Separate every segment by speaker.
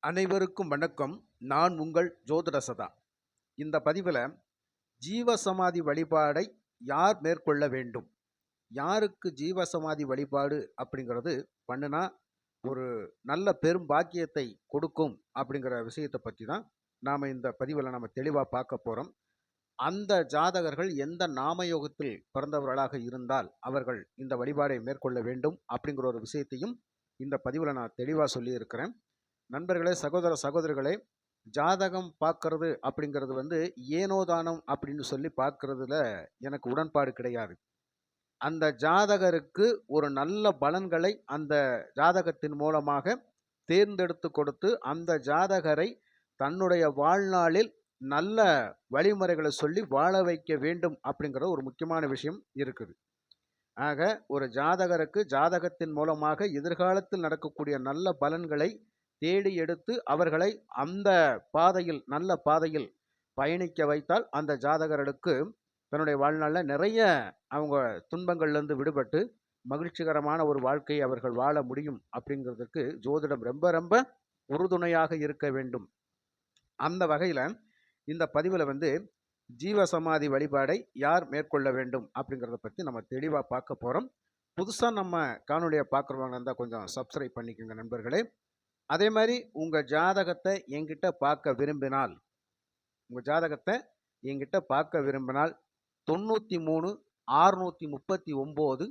Speaker 1: அனைவருக்கும் வணக்கம். நான் உங்கள் ஜோதிட சதா. இந்த பதிவில் ஜீவசமாதி வழிபாடை யார் மேற்கொள்ள வேண்டும், யாருக்கு ஜீவசமாதி வழிபாடு அப்படிங்கிறது பண்ணுனா ஒரு நல்ல பெரும் பாக்கியத்தை கொடுக்கும் அப்படிங்கிற விஷயத்தை பற்றி தான் நாம் இந்த பதிவில் நம்ம தெளிவாக பார்க்க போகிறோம். அந்த ஜாதகர்கள் எந்த நாமயோகத்தில் பிறந்தவர்களாக இருந்தால் அவர்கள் இந்த வழிபாடை மேற்கொள்ள வேண்டும் அப்படிங்கிற ஒரு விஷயத்தையும் இந்த பதிவில் நான் தெளிவாக சொல்லியிருக்கிறேன். நண்பர்களே, சகோதர சகோதரிகளே, ஜாதகம் பார்க்கறது அப்படிங்கிறது ஏனோதானம் அப்படின்னு சொல்லி பார்க்கறதுல எனக்கு உடன்பாடு கிடையாது. அந்த ஜாதகருக்கு ஒரு நல்ல பலன்களை அந்த ஜாதகத்தின் மூலமாக தேர்ந்தெடுத்து கொடுத்து அந்த ஜாதகரை தன்னுடைய வாழ்நாளில் நல்ல வழிமுறைகளை சொல்லி வாழ வைக்க வேண்டும் அப்படிங்கிற ஒரு முக்கியமான விஷயம் இருக்குது. ஆக ஒரு ஜாதகருக்கு ஜாதகத்தின் மூலமாக எதிர்காலத்தில் நடக்கக்கூடிய நல்ல பலன்களை தேடி எடுத்து அவர்களை அந்த பாதையில் நல்ல பாதையில் பயணிக்க வைத்தால் அந்த ஜாதகர்களுக்கு தன்னுடைய வாழ்நாளில் நிறைய அவங்க துன்பங்கள்லேருந்து விடுபட்டு மகிழ்ச்சிகரமான ஒரு வாழ்க்கையை அவர்கள் வாழ முடியும். அப்படிங்கிறதுக்கு ஜோதிடம் ரொம்ப ரொம்ப உறுதுணையாக இருக்க வேண்டும். அந்த வகையில் இந்த பதிவில் ஜீவசமாதி வழிபாடை யார் மேற்கொள்ள வேண்டும் அப்படிங்கிறத பற்றி நம்ம தெளிவாக பார்க்க போகிறோம். புதுசாக நம்ம காணொலியை பார்க்குறவங்க இருந்தால் கொஞ்சம் சப்ஸ்கிரைப் பண்ணிக்கோங்க நண்பர்களே. அதே மாதிரி உங்கள் ஜாதகத்தை என்கிட்ட பார்க்க விரும்பினால் 93 639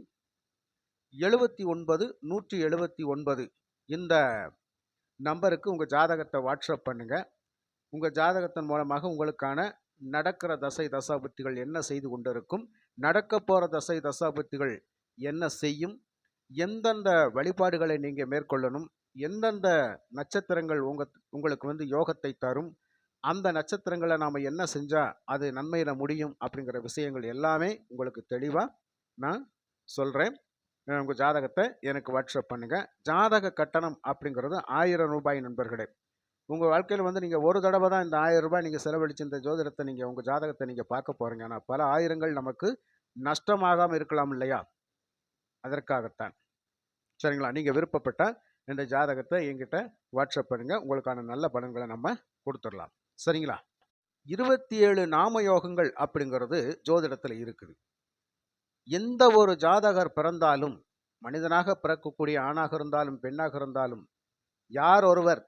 Speaker 1: 79 179 இந்த நம்பருக்கு உங்கள் ஜாதகத்தை வாட்ஸ்அப் பண்ணுங்கள். உங்கள் ஜாதகத்தின் மூலமாக உங்களுக்கான நடக்கிற தசை தசாபுத்திகள் என்ன செய்து கொண்டிருக்கும், நடக்க போகிற தசை தசாபுத்திகள் என்ன செய்யும், எந்தெந்த வழிபாடுகளை நீங்கள் மேற்கொள்ளணும், எந்தெந்த நட்சத்திரங்கள் உங்களுக்கு யோகத்தை தரும், அந்த நட்சத்திரங்களை நாம் என்ன செஞ்சால் அது நன்மையில் முடியும் அப்படிங்கிற விஷயங்கள் எல்லாமே உங்களுக்கு தெளிவாக நான் சொல்கிறேன். உங்கள் ஜாதகத்தை எனக்கு வாட்ஸ்அப் பண்ணுங்கள். ஜாதக கட்டணம் அப்படிங்கிறது 1000 ரூபாய் நண்பர்களே. உங்கள் வாழ்க்கையில் நீங்கள் ஒரு தடவை தான் இந்த 1000 ரூபாய் நீங்கள் செலவழித்து இந்த ஜோதிடத்தை நீங்கள் உங்கள் ஜாதகத்தை நீங்கள் பார்க்க போகிறீங்க. ஆனால் பல ஆயிரங்கள் நமக்கு நஷ்டமாகாமல் இருக்கலாம் இல்லையா? அதற்காகத்தான். சரிங்களா? நீங்கள் விருப்பப்பட்டால் இந்த ஜாதகத்தை என்கிட்ட வாட்ஸ்அப் பண்ணுங்கள். உங்களுக்கான நல்ல பலன்களை நம்ம கொடுத்துடலாம். சரிங்களா? 27 நாமயோகங்கள் அப்படிங்கிறது ஜோதிடத்தில் இருக்குது. எந்த ஒரு ஜாதகர் பிறந்தாலும், மனிதனாக பிறக்கக்கூடிய ஆணாக இருந்தாலும் பெண்ணாக இருந்தாலும், யார் ஒருவர்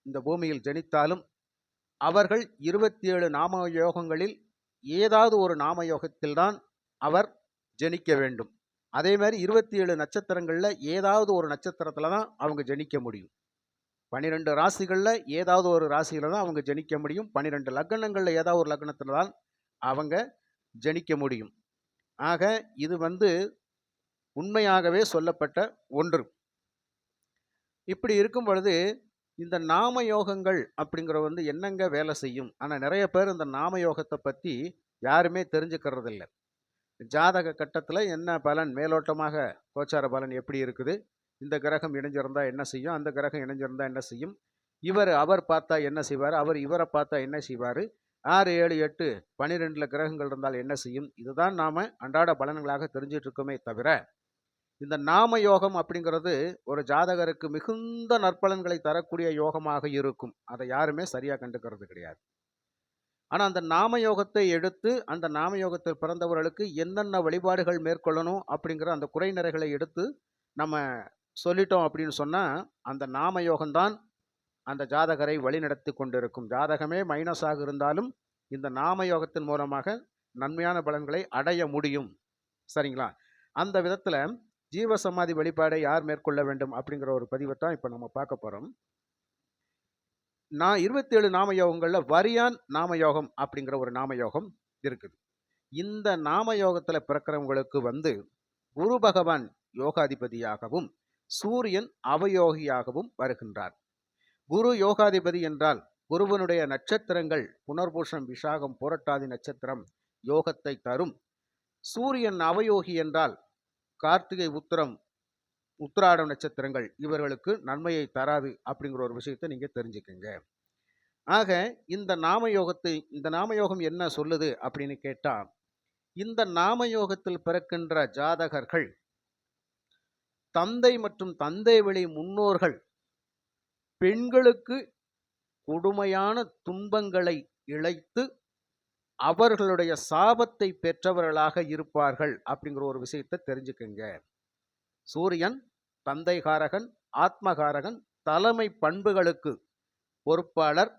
Speaker 1: இந்த பூமியில் ஜனித்தாலும் அவர்கள் 27 நாமயோகங்களில் ஏதாவது ஒரு நாமயோகத்தில்தான் அவர் ஜனிக்க வேண்டும். அதே மாதிரி 27 நட்சத்திரங்களில் ஏதாவது ஒரு நட்சத்திரத்தில் தான் அவங்க ஜனிக்க முடியும். 12 ராசிகளில் ஏதாவது ஒரு ராசியில் தான் அவங்க ஜனிக்க முடியும். 12 லக்னங்களில் ஏதாவது ஒரு லக்னத்தில் தான் அவங்க ஜனிக்க முடியும். ஆக இது உண்மையாகவே சொல்லப்பட்ட ஒன்று. இப்படி இருக்கும் பொழுது இந்த நாமயோகங்கள் அப்படிங்கிற என்னங்க வேலை செய்யும்? ஆனால் நிறைய பேர் இந்த நாமயோகத்தை பற்றி யாருமே தெரிஞ்சுக்கிறதில்லை. ஜாதக கட்டத்தில் என்ன பலன், மேலோட்டமாக கோச்சார பலன் எப்படி இருக்குது, இந்த கிரகம் இணைஞ்சிருந்தால் என்ன செய்யும், அந்த கிரகம் இணைஞ்சிருந்தால் என்ன செய்யும், அவர் பார்த்தா என்ன செய்வார், அவர் இவரை பார்த்தா என்ன செய்வார், 6 7 8 12 கிரகங்கள் இருந்தால் என்ன செய்யும், இதுதான் நாம் அன்றாட பலன்களாக தெரிஞ்சிட்டு இருக்கோமே தவிர இந்த நாமயோகம் அப்படிங்கிறது ஒரு ஜாதகருக்கு மிகுந்த நற்பலன்களை தரக்கூடிய யோகமாக இருக்கும். அதை யாருமே சரியாக கண்டுக்கிறது கிடையாது. ஆனால் அந்த நாமயோகத்தை எடுத்து அந்த நாமயோகத்தில் பிறந்தவர்களுக்கு என்னென்ன வழிபாடுகள் மேற்கொள்ளணும் அப்படிங்கிற அந்த குறைநிறைகளை எடுத்து நம்ம சொல்லிட்டோம் அப்படின்னு சொன்னால் அந்த நாமயோகம்தான் அந்த ஜாதகரை வழிநடத்தி கொண்டிருக்கும். ஜாதகமே மைனஸாக இருந்தாலும் இந்த நாமயோகத்தின் மூலமாக நன்மையான பலன்களை அடைய முடியும். சரிங்களா? அந்த விதத்தில் ஜீவசமாதி வழிபாடை யார் மேற்கொள்ள வேண்டும் அப்படிங்கிற ஒரு பதிவை தான் இப்போ நம்ம பார்க்க போகிறோம். 27 நாமயோகங்களில் வரியான் நாமயோகம் அப்படிங்கிற ஒரு நாமயோகம் இருக்குது. இந்த நாமயோகத்தில் பிறக்கிறவங்களுக்கு குரு பகவான் யோகாதிபதியாகவும் சூரியன் அவயோகியாகவும் வருகின்றார். குரு யோகாதிபதி என்றால் குருவனுடைய நட்சத்திரங்கள் புனர்பூஷம், விஷாகம், புரட்டாதி நட்சத்திரம் யோகத்தை தரும். சூரியன் அவயோகி என்றால் கார்த்திகை, உத்திரம், உத்திராடம் நட்சத்திரங்கள் இவர்களுக்கு நன்மையை தராது அப்படிங்கிற ஒரு விஷயத்தை நீங்கள் தெரிஞ்சுக்கங்க. ஆக இந்த நாமயோகம் என்ன சொல்லுது அப்படின்னு கேட்டால், இந்த நாமயோகத்தில் பிறக்கின்ற ஜாதகர்கள் தந்தை மற்றும் தந்தை வழி முன்னோர்கள் பெண்களுக்கு கொடுமையான துன்பங்களை இழைத்து அவர்களுடைய சாபத்தை பெற்றவர்களாக இருப்பார்கள் அப்படிங்கிற ஒரு விஷயத்தை தெரிஞ்சுக்குங்க. சூரியன் தந்தைகாரகன், ஆத்மகாரகன், தலைமை பண்புகளுக்கு பொறுப்பாளர்,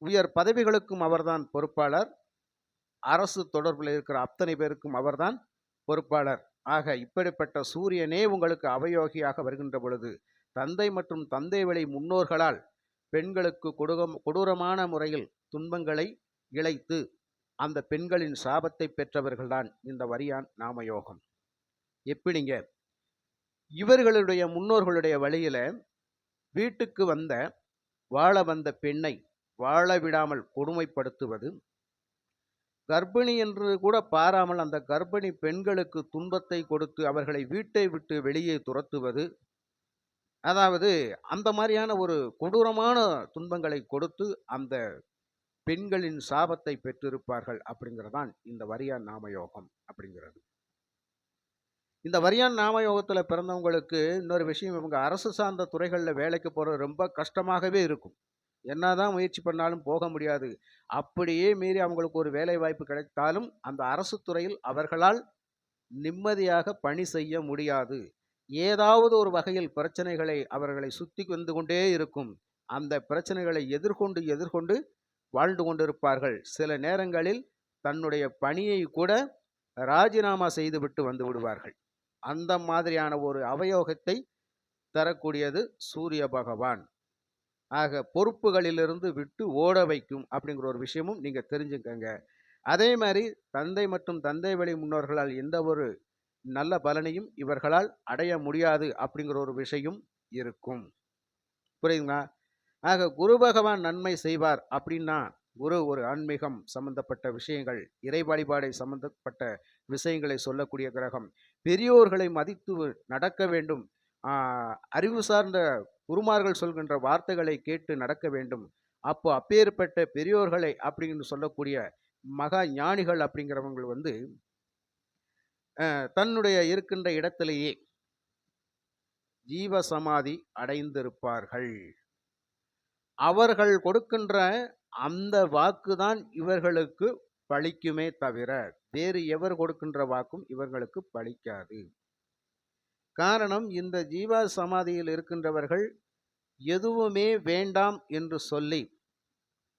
Speaker 1: உயர் பதவிகளுக்கும் அவர்தான் பொறுப்பாளர், அரசு தொடர்பில் இருக்கிற அத்தனை பேருக்கும் அவர்தான் பொறுப்பாளர். ஆக இப்படிப்பட்ட சூரியனே உங்களுக்கு அவயோகியாக வருகின்ற பொழுது தந்தை மற்றும் தந்தை வழி முன்னோர்களால் பெண்களுக்கு கொடூரமான முறையில் துன்பங்களை இழைத்து அந்த பெண்களின் சாபத்தை பெற்றவர்கள்தான் இந்த வரியான் நாமயோகம். எப்படிங்க? இவர்களுடைய முன்னோர்களுடைய வழியில வீட்டுக்கு வாழ வந்த பெண்ணை வாழ விடாமல் கொடுமைப்படுத்துவது, கர்ப்பிணி என்று கூட பாராமல் அந்த கர்ப்பிணி பெண்களுக்கு துன்பத்தை கொடுத்து அவர்களை வீட்டை விட்டு வெளியே துரத்துவது, அதாவது அந்த மாதிரியான ஒரு கொடூரமான துன்பங்களை கொடுத்து அந்த பெண்களின் சாபத்தை பெற்றிருப்பார்கள் அப்படிங்கிறதான் இந்த வரியான் நாமயோகம் அப்படிங்கிறது. இந்த வரியான் நாமயோகத்தில் பிறந்தவங்களுக்கு இன்னொரு விஷயம், இவங்க அரசு சார்ந்த துறைகளில் வேலைக்கு போகிறது ரொம்ப கஷ்டமாகவே இருக்கும். என்னதான் முயற்சி பண்ணாலும் போக முடியாது. அப்படியே மீறி அவங்களுக்கு ஒரு வேலை வாய்ப்பு கிடைத்தாலும் அந்த அரசு துறையில் அவர்களால் நிம்மதியாக பணி செய்ய முடியாது. ஏதாவது ஒரு வகையில் பிரச்சனைகளை அவர்களை சுற்றி வந்து கொண்டே இருக்கும். அந்த பிரச்சனைகளை எதிர்கொண்டு வாழ்ந்து கொண்டிருப்பார்கள். சில நேரங்களில் தன்னுடைய பணியை கூட ராஜினாமா செய்துவிட்டு வந்து விடுவார்கள். அந்த மாதிரியான ஒரு அவயோகத்தை தரக்கூடியது சூரிய பகவான். ஆக பொறுப்புகளிலிருந்து விட்டு ஓட வைக்கும் அப்படிங்கிற ஒரு விஷயமும் நீங்க தெரிஞ்சுக்கங்க. அதே மாதிரி தந்தை மற்றும் தந்தை வழி முன்னோர்களால் எந்த ஒரு நல்ல பலனையும் இவர்களால் அடைய முடியாது அப்படிங்கிற ஒரு விஷயம் இருக்கும். புரியுதுங்களா? ஆக குரு பகவான் நன்மை செய்வார் அப்படின்னா, குரு ஒரு ஆன்மீகம் சம்பந்தப்பட்ட விஷயங்கள், இறை வழிபாடை சம்பந்தப்பட்ட விஷயங்களை சொல்லக்கூடிய கிரகம். பெரியோர்களை மதித்து நடக்க வேண்டும், அறிவு சார்ந்த குருமார்கள் சொல்கின்ற வார்த்தைகளை கேட்டு நடக்க வேண்டும். அப்போ அப்பேற்பட்ட பெரியோர்களை அப்படின்னு சொல்லக்கூடிய மகா ஞானிகள் அப்படிங்கிறவங்க தன்னுடைய இருக்கின்ற இடத்திலேயே ஜீவ சமாதி அடைந்திருப்பார்கள். அவர்கள் கொடுக்கின்ற அந்த வாக்குதான் இவர்களுக்கு பலிக்குமே தவிர வேறு எவர் கொடுக்கின்ற வாக்கும் இவர்களுக்கு பலிக்காது. காரணம், இந்த ஜீவ சமாதியில் இருக்கின்றவர்கள் எதுவுமே வேண்டாம் என்று சொல்லி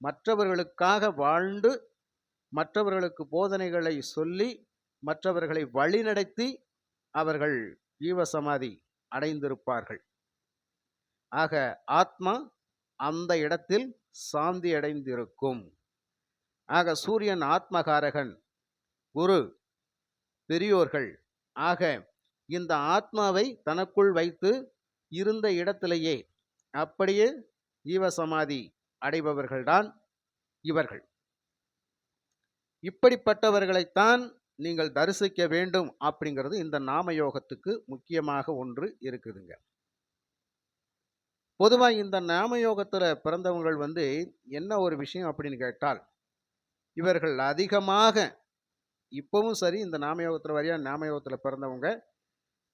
Speaker 1: மற்றவர்களுக்காக வாழ்ந்து மற்றவர்களுக்கு போதனைகளை சொல்லி மற்றவர்களை வழிநடத்தி அவர்கள் ஜீவசமாதி அடைந்திருப்பார்கள். ஆக ஆத்மா அந்த இடத்தில் சாந்தி அடைந்திருக்கும். ஆக சூரியன் ஆத்மகாரகன், குரு பெரியோர்கள். ஆக இந்த ஆத்மாவை தனக்குள் வைத்து இருந்த இடத்திலேயே அப்படியே ஜீவசமாதி அடைபவர்கள்தான் இவர்கள். இப்படிப்பட்டவர்களைத்தான் நீங்கள் தரிசிக்க வேண்டும் அப்படிங்கிறது இந்த நாமயோகத்துக்கு முக்கியமாக ஒன்று இருக்குதுங்க. பொதுவாக இந்த நாமயோகத்தில் பிறந்தவங்கள் என்ன ஒரு விஷயம் அப்படின்னு கேட்டால், இவர்கள் அதிகமாக இப்பவும் சரி இந்த நாமயோகத்தில் வரையா நாமயோகத்தில் பிறந்தவங்க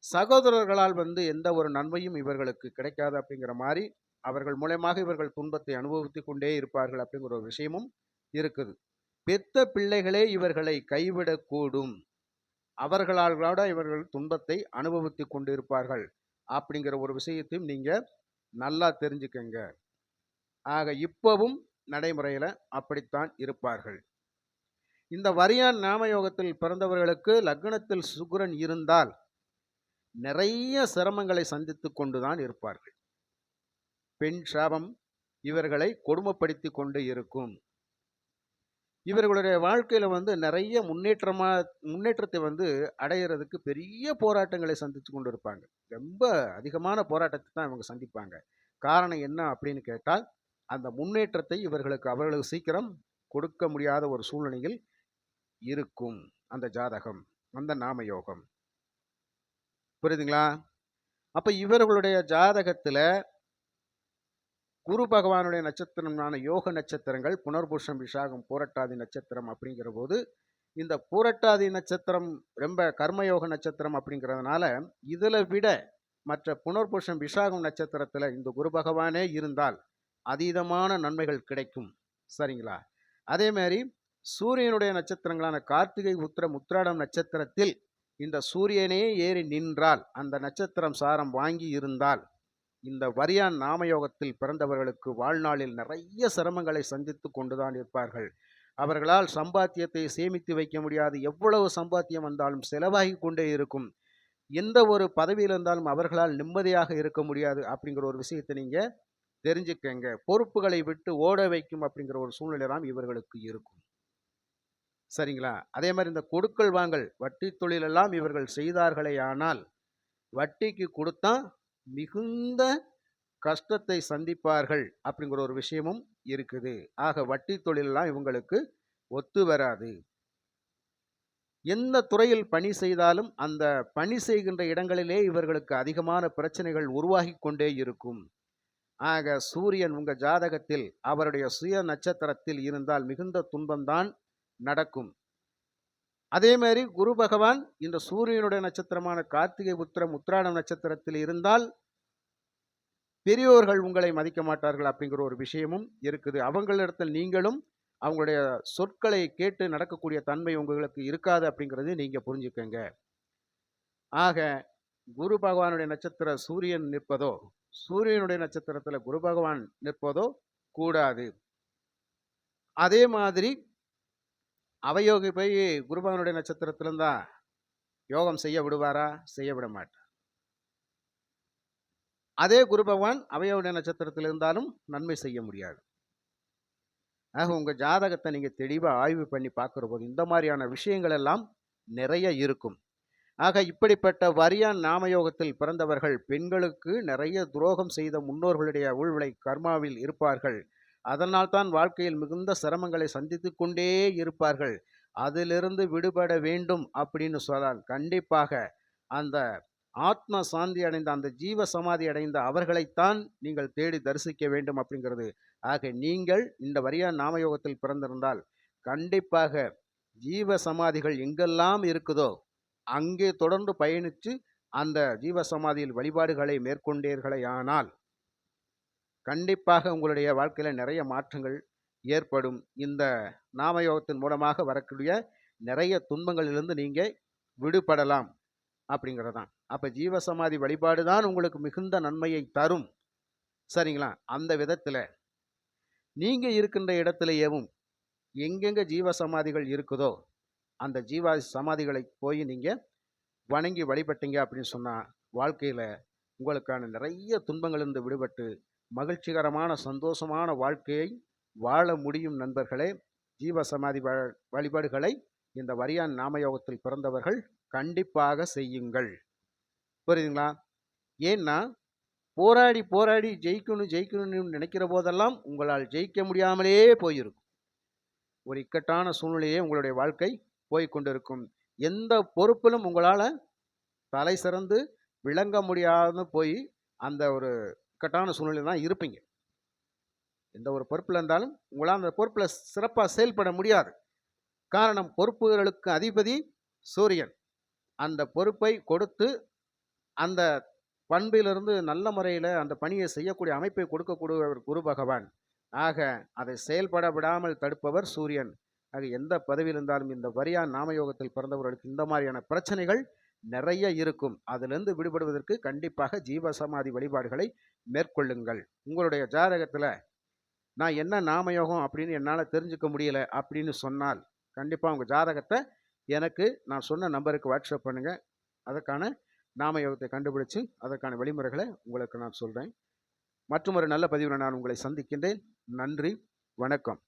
Speaker 1: சகோதரர்களால் எந்த ஒரு நன்மையும் இவர்களுக்கு கிடைக்காது அப்படிங்கிற மாதிரி அவர்கள் மூலமாக இவர்கள் துன்பத்தை அனுபவித்து கொண்டே இருப்பார்கள் அப்படிங்கிற ஒரு விஷயமும் இருக்குது. பெத்த பிள்ளைகளே இவர்களை கைவிடக்கூடும், அவர்களால் கூட இவர்கள் துன்பத்தை அனுபவித்து கொண்டு இருப்பார்கள் அப்படிங்கிற ஒரு விஷயத்தையும் நீங்க நல்லா தெரிஞ்சுக்கங்க. ஆக இப்பவும் நடைமுறையில் அப்படித்தான் இருப்பார்கள். இந்த வரியான் நாமயோகத்தில் பிறந்தவர்களுக்கு லக்னத்தில் சுக்கிரன் இருந்தால் நிறைய சிரமங்களை சந்தித்து கொண்டுதான் இருப்பார்கள். பெண் சாபம் இவர்களை கொடுமைப்படுத்தி கொண்டு இருக்கும். இவர்களுடைய வாழ்க்கையில் நிறைய முன்னேற்றத்தை அடையிறதுக்கு பெரிய போராட்டங்களை சந்தித்து கொண்டு இருப்பாங்க. ரொம்ப அதிகமான போராட்டத்தை தான் இவங்க சந்திப்பாங்க. காரணம் என்ன அப்படின்னு கேட்டால், அந்த முன்னேற்றத்தை அவர்களுக்கு சீக்கிரம் கொடுக்க முடியாத ஒரு சூழ்நிலையில் இருக்கும் அந்த ஜாதகம், அந்த நாமயோகம். புரியுதுங்களா? அப்ப இவர்களுடைய ஜாதகத்துல குரு பகவானுடைய நட்சத்திரமான யோக நட்சத்திரங்கள் புனர்பூஷம், விஷாகம், பூரட்டாதி நட்சத்திரம் அப்படிங்கிற போது, இந்த பூரட்டாதி நட்சத்திரம் ரொம்ப கர்மயோக நட்சத்திரம் அப்படிங்கிறதுனால இதுல விட மற்ற புனர்பூஷம் விசாகம் நட்சத்திரத்தில் இந்த குரு பகவானே இருந்தால் அதீதமான நன்மைகள் கிடைக்கும். சரிங்களா? அதே மாதிரி சூரியனுடைய நட்சத்திரங்களான கார்த்திகை, உத்திரம், உத்திராடம் நட்சத்திரத்தில் இந்த சூரியனே ஏறி நின்றால், அந்த நட்சத்திரம் சாரம் வாங்கி இருந்தால், இந்த வரியான் நாமயோகத்தில் பிறந்தவர்களுக்கு வாழ்நாளில் நிறைய சிரமங்களை சந்தித்து கொண்டுதான் இருப்பார்கள். அவர்களால் சம்பாத்தியத்தை சேமித்து வைக்க முடியாது. எவ்வளவு சம்பாத்தியம் வந்தாலும் செலவாகி கொண்டே இருக்கும். எந்த ஒரு பதவியில் இருந்தாலும் அவர்களால் நிம்மதியாக இருக்க முடியாது அப்படிங்கிற ஒரு விஷயத்தை நீங்க தெரிஞ்சுக்கங்க. பொறுப்புகளை விட்டு ஓட வைக்கும் அப்படிங்கிற ஒரு சூழ்நிலை தான் இவர்களுக்கு இருக்கும். சரிங்களா? அதே மாதிரி இந்த கொடுக்கல் வாங்கல் வட்டி தொழிலெல்லாம் இவர்கள் செய்தார்களே ஆனால் வட்டிக்கு கொடுத்தா மிகுந்த கஷ்டத்தை சந்திப்பார்கள் அப்படிங்கிற ஒரு விஷயமும் இருக்குது. ஆக வட்டி தொழிலெல்லாம் இவங்களுக்கு ஒத்து வராது. எந்த துறையில் பணி செய்தாலும் அந்த பணி செய்கின்ற இடங்களிலே இவர்களுக்கு அதிகமான பிரச்சனைகள் உருவாகி கொண்டே இருக்கும். ஆக சூரியன் உங்க ஜாதகத்தில் அவருடைய சுய நட்சத்திரத்தில் இருந்தால் மிகுந்த துன்பம்தான் நடக்கும். அதே மாதிரி குரு பகவான் இந்த சூரியனுடைய நட்சத்திரமான கார்த்திகை, உத்திரம், உத்திராடம் நட்சத்திரத்தில் இருந்தால் பெரியோர்கள் உங்களை மதிக்க மாட்டார்கள் அப்படிங்கிற ஒரு விஷயமும் இருக்குது. அவங்களிடத்தில் நீங்களும் அவங்களுடைய சொற்களை கேட்டு நடக்கக்கூடிய தன்மை உங்களுக்கு இருக்காது அப்படிங்கிறது நீங்க புரிஞ்சுக்கங்க. ஆக குரு பகவானுடைய நட்சத்திர சூரியன் நிற்பதோ, சூரியனுடைய நட்சத்திரத்துல குரு பகவான் நிற்பதோ கூடாது. அதே மாதிரி அவயோகி போய் குரு பகவானுடைய நட்சத்திரத்திலிருந்தா யோகம் செய்ய விடுவாரா? செய்ய விட மாட்டார். அதே குரு பகவான் அவயோக நட்சத்திரத்தில் இருந்தாலும் நன்மை செய்ய முடியாது. ஆக உங்க ஜாதகத்தை நீங்க தெளிவா ஆய்வு பண்ணி பார்க்கிற போது இந்த மாதிரியான விஷயங்கள் எல்லாம் நிறைய இருக்கும். ஆக இப்படிப்பட்ட வரியான் நாமயோகத்தில் பிறந்தவர்கள் பெண்களுக்கு நிறைய துரோகம் செய்த முன்னோர்களுடைய ஊழ்வினை கர்மாவில் இருப்பார்கள். அதனால் தான் வாழ்க்கையில் மிகுந்த சிரமங்களை சந்தித்து கொண்டே இருப்பார்கள். அதிலிருந்து விடுபட வேண்டும் அப்படின்னு சொன்னால் கண்டிப்பாக அந்த ஆத்ம சாந்தி அடைந்த, அந்த ஜீவ சமாதி அடைந்த அவர்களைத்தான் நீங்கள் தேடி தரிசிக்க வேண்டும் அப்படிங்கிறது. ஆக நீங்கள் இந்த வரியான் நாமயோகத்தில் பிறந்திருந்தால் கண்டிப்பாக ஜீவ சமாதிகள் எங்கெல்லாம் இருக்குதோ அங்கே தொடர்ந்து பயணித்து அந்த ஜீவ சமாதியில் வழிபாடுகளை மேற்கொண்டீர்களேயானால் கண்டிப்பாக உங்களுடைய வாழ்க்கையில நிறைய மாற்றங்கள் ஏற்படும். இந்த நாமயோகத்தின் மூலமாக வரக்கூடிய நிறைய துன்பங்களிலிருந்து நீங்க விடுபடலாம் அப்படிங்கிறதான். அப்ப ஜீவசமாதி வழிபாடு தான் உங்களுக்கு மிகுந்த நன்மையை தரும். சரிங்களா? அந்த விதத்துல நீங்க இருக்கின்ற இடத்திலேயும் எங்கெங்க ஜீவசமாதிகள் இருக்குதோ அந்த ஜீவ சமாதிகளை போய் நீங்க வணங்கி வழிபட்டீங்க அப்படின்னு சொன்னா வாழ்க்கையில உங்களுக்கான நிறைய துன்பங்களிலிருந்து விடுபட்டு மகிழ்ச்சிகரமான சந்தோஷமான வாழ்க்கையை வாழ முடியும். நண்பர்களே, ஜீவசமாதி வழிபாடுகளை இந்த வரியான் நாமயோகத்தில் பிறந்தவர்கள் கண்டிப்பாக செய்யுங்கள். புரியுதுங்களா? ஏன்னா போராடி போராடி ஜெயிக்கணும்னு நினைக்கிற போதெல்லாம் உங்களால் ஜெயிக்க முடியாமலே போயிருக்கும். ஒரு இக்கட்டான சூழ்நிலையே உங்களுடைய வாழ்க்கை போய்கொண்டிருக்கும். எந்த பொறுப்பிலும் உங்களால் தலை சிறந்து விளங்க முடியாத போய் அந்த ஒரு இக்கட்டான சூழ்நிலை தான் இருப்பீங்க. எந்த ஒரு பொறுப்பில் இருந்தாலும் உங்களால் அந்த பொறுப்பில் சிறப்பாக செயல்பட முடியாது. காரணம், பொறுப்புகளுக்கு அதிபதி சூரியன். அந்த பொறுப்பை கொடுத்து அந்த பண்பிலிருந்து நல்ல முறையில் அந்த பணியை செய்யக்கூடிய அமைப்பை கொடுக்கக்கூடியவர் குரு பகவான். ஆக அதை செயல்பட விடாமல் தடுப்பவர் சூரியன். ஆக எந்த பதவியில் இருந்தாலும் இந்த வரியான் நாமயோகத்தில் பிறந்தவர்களுக்கு இந்த மாதிரியான பிரச்சனைகள் நிறைய இருக்கும். அதிலிருந்து விடுபடுவதற்கு கண்டிப்பாக ஜீவசமாதி வழிபாடுகளை மேற்கொள்ளுங்கள். உங்களுடைய ஜாதகத்தில் நான் என்ன நாமயோகம் அப்படின்னு என்னால் தெரிஞ்சுக்க முடியல அப்படின்னு சொன்னால் கண்டிப்பாக உங்கள் ஜாதகத்தை எனக்கு நான் சொன்ன நம்பருக்கு வாட்ஸ்அப் பண்ணுங்கள். அதற்கான நாமயோகத்தை கண்டுபிடிச்சு அதற்கான வழிமுறைகளை உங்களுக்கு நான் சொல்கிறேன். மற்றும் ஒரு நல்ல பதிவில் நான் உங்களை சந்திக்கின்றேன். நன்றி, வணக்கம்.